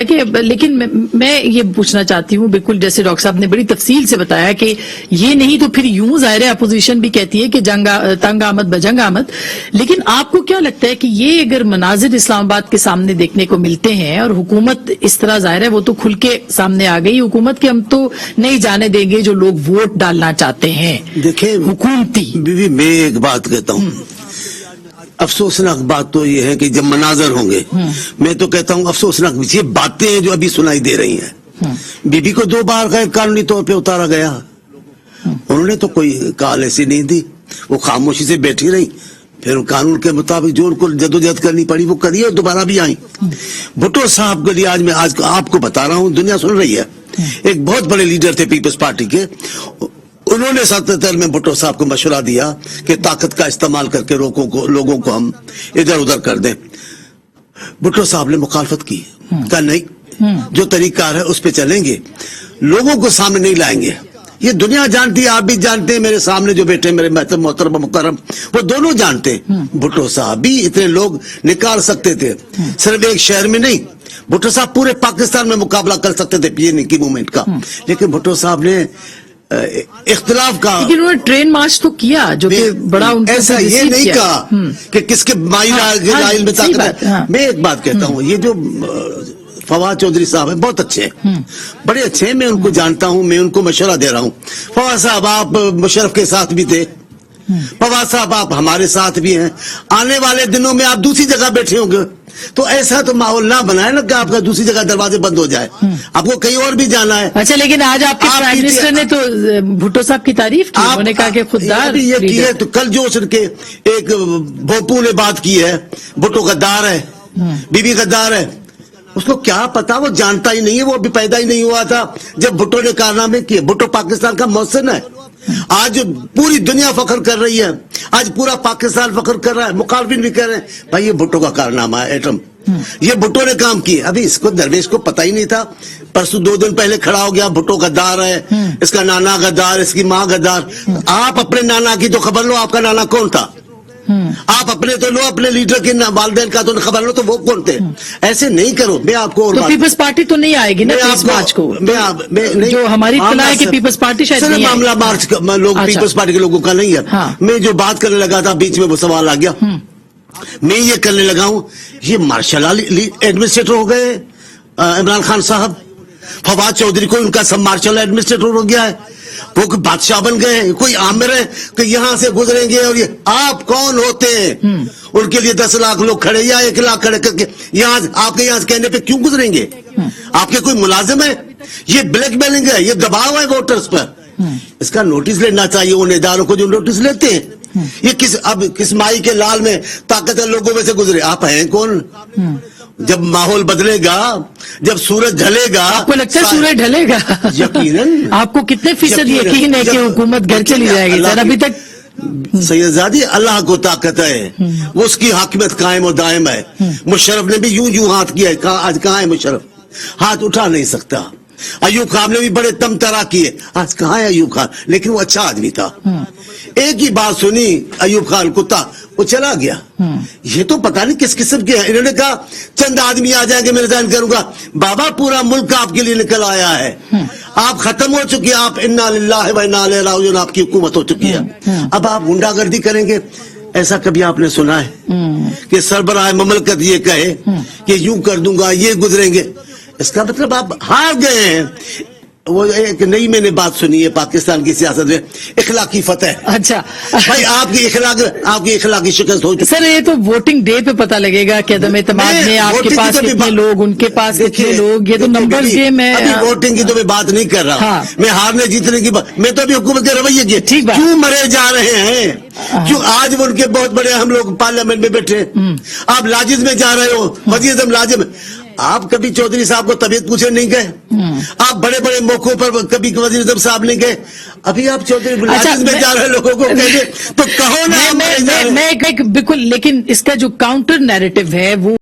کہ لیکن میں یہ پوچھنا چاہتی ہوں، بالکل جیسے ڈاکٹر صاحب نے بڑی تفصیل سے بتایا کہ یہ نہیں تو پھر یوں ظاہر ہے اپوزیشن بھی کہتی ہے کہ تنگ آمد بجنگ آمد، لیکن آپ کو کیا لگتا ہے کہ یہ اگر مناظر اسلام آباد کے سامنے دیکھنے کو ملتے ہیں اور حکومت اس طرح ظاہر ہے وہ تو کھل کے سامنے آ گئی حکومت کہ ہم تو نہیں جانے دیں گے جو لوگ ووٹ ڈالنا چاہتے ہیں، دیکھیں حکومتی بیوی میں ایک بات کہتا ہوں، افسوسناک بات تو یہ ہے کہ جب مناظر ہوں گے، میں تو کہتا ہوں افسوسناک یہ باتیں ہیں جو ابھی سنائی دے رہی ہیں، بی بی کو 2 بار غیر قانونی طور پہ اتارا گیا، انہوں نے تو کوئی کال ایسی نہیں دی، وہ خاموشی سے بیٹھی رہی، پھر قانون کے مطابق جو ان کو جدوجہد کرنی پڑی وہ کری اور دوبارہ بھی آئیں۔ بھٹو صاحب کے لیے آج آپ کو بتا رہا ہوں، دنیا سن رہی ہے، ایک بہت بڑے لیڈر تھے پیپلز پارٹی کے، انہوں نے 77 میں بھٹو صاحب کو مشورہ دیا کہ طاقت کا استعمال کر کے لوگوں کو ہم ادھر ادھر کر دیں۔ بھٹو صاحب نے مخالفت کی، کہا نہیں، جو طریقہ ہے اس پہ چلیں گے، لوگوں کو سامنے نہیں لائیں گے۔ یہ دنیا جانتی ہے، آپ بھی جانتے ہیں، میرے سامنے جو بیٹھے میرے محترم مکرم وہ دونوں جانتے ہیں، بھٹو صاحب بھی اتنے لوگ نکال سکتے تھے، صرف ایک شہر میں نہیں، بھٹو صاحب پورے پاکستان میں مقابلہ کر سکتے تھے پی این اے کی موومنٹ کا، لیکن بھٹو صاحب نے اختلاف کا، لیکن انہوں نے ٹرین مارچ تو کیا جو کہ بڑا ان کو ایسا یہ نہیں کہا کہ کس کے لائن میں طاقت ہے۔ میں ایک بات کہتا ہوں، یہ جو فواد چودھری صاحب ہیں بہت اچھے ہیں، بڑے اچھے ہیں، میں ان کو جانتا ہوں، میں ان کو مشورہ دے رہا ہوں۔ فواد صاحب آپ مشرف کے ساتھ بھی تھے، فواد صاحب آپ ہمارے ساتھ بھی ہیں، آنے والے دنوں میں آپ دوسری جگہ بیٹھے ہوں گے، تو ایسا تو ماحول نہ بنائے نا کہ آپ کا دوسری جگہ دروازے بند ہو جائے، آپ کو کہیں اور بھی جانا ہے۔ اچھا، لیکن آج آپ کے پرائم منسٹر نے تو بھٹو صاحب کی تعریف کی، انہوں نے کہا کہ خوددار یہ کی ہے، تو کل جو سن کے ایک بھوپو نے بات کی ہے، بھٹو غدار ہے، بی بی غدار ہے، اس کو کیا پتا، وہ جانتا ہی نہیں ہے، وہ ابھی پیدا ہی نہیں ہوا تھا جب بھٹو نے کارنامے کیے۔ بھٹو پاکستان کا محسن ہے، آج پوری دنیا فخر کر رہی ہے، آج پورا پاکستان فخر کر رہا ہے، مخالفین بھی کہہ رہے ہیں بھائی یہ بھٹو کا کارنامہ ہے، ایٹم یہ بھٹو نے کام کیے۔ ابھی اس کو درویش کو پتہ ہی نہیں تھا، پرسوں 2 دن پہلے کھڑا ہو گیا بھٹو غدار ہے، اس کا نانا غدار، اس کی ماں غدار۔ آپ اپنے نانا کی تو خبر لو، آپ کا نانا کون تھا، آپ اپنے تو لو، اپنے لیڈر کے والدین کا تو خبر لو، تو وہ کون تھے۔ ایسے نہیں کرو۔ میں آپ کو پیپلز پارٹی تو نہیں آئے گی نا اس مارچ کو، جو ہماری اطلاع ہے کہ پیپلز پارٹی شاید نہیں آئے گی۔ معاملہ مارچ کا لوگ پیپلز پارٹی کے لوگوں کا نہیں ہے۔ میں جو بات کرنے لگا تھا بیچ میں وہ سوال آ گیا، میں یہ کرنے لگا ہوں، یہ مارشل ایڈمنسٹریٹر ہو گئے عمران خان صاحب، فواد چودھری کو ان کا سب مارشل ایڈمنسٹریٹر ہو گیا ہے، وہ بادشاہ بن گئے، کوئی عامر ہے کہ یہاں سے گزریں گے، اور یہ آپ کون ہوتے ہیں ان کے لیے 10 لاکھ لوگ کھڑے یا 1 لاکھ کھڑے کر کے یہاں آپ کے یہاں کہنے پہ کیوں گزریں گے؟ آپ کے کوئی ملازم ہے؟ یہ بلیک میلنگ ہے، یہ دباؤ ہے ووٹرز پر، اس کا نوٹس لینا چاہیے ان اداروں کو جو نوٹس لیتے ہیں۔ یہ کس مائی کے لال میں طاقتور لوگوں میں سے گزرے، آپ ہیں کون؟ جب ماحول بدلے گا، جب سورج ڈھلے گا، آپ کو لگتا ہے سورج ڈھلے گا؟ یقیناً۔ آپ کو کتنے فیصد یقین ہے کہ حکومت گھر چلی جائے گی؟ ابھی تک سیدزادی اللہ کو طاقت ہے، وہ اس کی حاکمیت قائم و دائم ہے۔ مشرف نے بھی یوں ہاتھ کیا ہے، آج کہاں ہے مشرف؟ ہاتھ اٹھا نہیں سکتا۔ ایوب خان نے بھی بڑے تم طرح کیے، آج کہاں ہے ایوب خان؟ لیکن وہ اچھا آدمی تھا، ایک ہی بات سنی ایوب خان کتا، وہ چلا گیا۔ یہ تو پتہ نہیں کس قسم کے ہیں، انہوں نے کہا چند آدمی آ جائیں گے میں ریزائن کروں گا، بابا پورا ملک آپ کے لیے نکل آیا ہے، آپ ختم ہو چکی، آپ انا للہ و انا الیہ راجعون، آپ کی حکومت ہو چکی ہے، اب آپ غنڈا گردی کریں گے؟ ایسا کبھی آپ نے سنا ہے کہ سربراہ مملکت یہ کہے کہ یوں کر دوں گا، یہ گزریں گے؟ اس کا مطلب آپ ہار گئے ہیں۔ وہ ایک نئی میں نے بات سنی ہے پاکستان کی سیاست میں، اخلاقی فتح۔ اچھا بھائی آپ کی اخلاقی شکست ہو چکی۔ سر یہ تو ووٹنگ ڈے پہ پتہ لگے گا کہ عدم اعتماد میں آپ کے پاس کتنے لوگ، ان کے پاس کتنے لوگ، یہ تو نمبرز گیم ہے۔ ابھی ووٹنگ کی تو میں بات نہیں کر رہا، میں ہارنے جیتنے کی بات، میں تو ابھی حکومت کے رویے کی، کیوں مرے جا رہے ہیں، کیوں آج ان کے بہت بڑے ہم لوگ پارلیمنٹ میں بیٹھے، آپ لاجز میں جا رہے ہو، وزیر اعظم لاجز، آپ کبھی چودھری صاحب کو طبیعت پوچھے نہیں گئے، آپ بڑے بڑے موقعوں پر کبھی وزیر اعظم صاحب نہیں گئے، ابھی آپ چودھری لاجز میں جا رہے لوگوں کو کہتے تو کہو نا۔ میں بالکل، لیکن اس کا جو کاؤنٹر نیریٹو ہے وہ